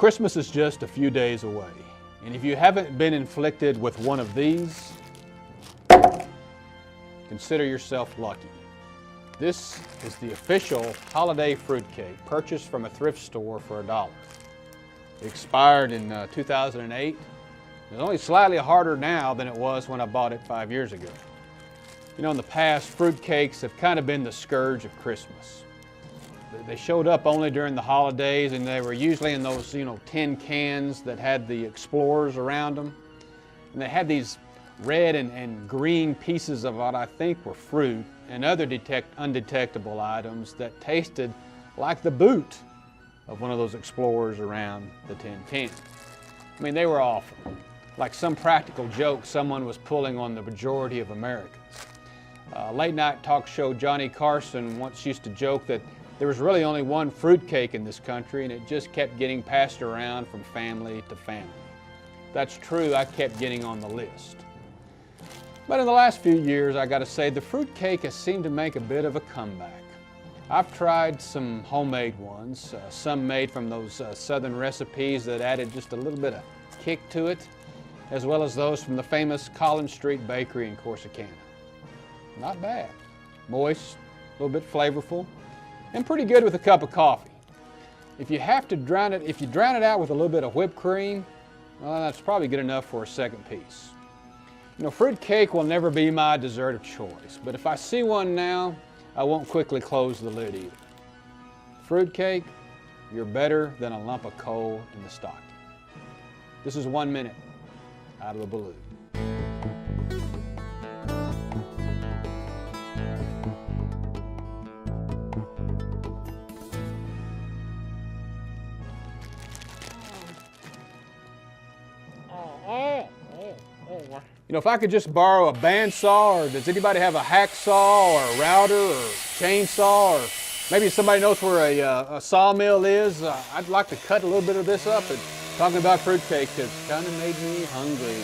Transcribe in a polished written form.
Christmas is just a few days away, and if you haven't been inflicted with one of these, consider yourself lucky. This is the official holiday fruitcake purchased from a thrift store for $1. It expired in 2008. It's only slightly harder now than it was when I bought it 5 years ago. You know, in the past, fruitcakes have kind of been the scourge of Christmas. They showed up only during the holidays, and they were usually in those, tin cans that had the explorers around them. And they had these red and green pieces of what I think were fruit and other undetectable items that tasted like the boot of one of those explorers around the tin can. I mean, they were awful. Like some practical joke someone was pulling on the majority of Americans. Late night talk show Johnny Carson once used to joke that there was really only one fruitcake in this country, and it just kept getting passed around from family to family. That's true, I kept getting on the list. But in the last few years, I gotta say, the fruitcake has seemed to make a bit of a comeback. I've tried some homemade ones, some made from those southern recipes that added just a little bit of kick to it, as well as those from the famous Collins Street Bakery in Corsicana. Not bad. Moist, a little bit flavorful, and pretty good with a cup of coffee. If you drown it out with a little bit of whipped cream, well, that's probably good enough for a second piece. You know, fruitcake will never be my dessert of choice, but if I see one now, I won't quickly close the lid either. Fruitcake, you're better than a lump of coal in the stocking. This is 1 minute out of the Beilue. You know, if I could just borrow a bandsaw, or does anybody have a hacksaw or a router or chainsaw, or maybe somebody knows where a sawmill is, I'd like to cut a little bit of this up. And talking about fruitcake has kind of made me hungry.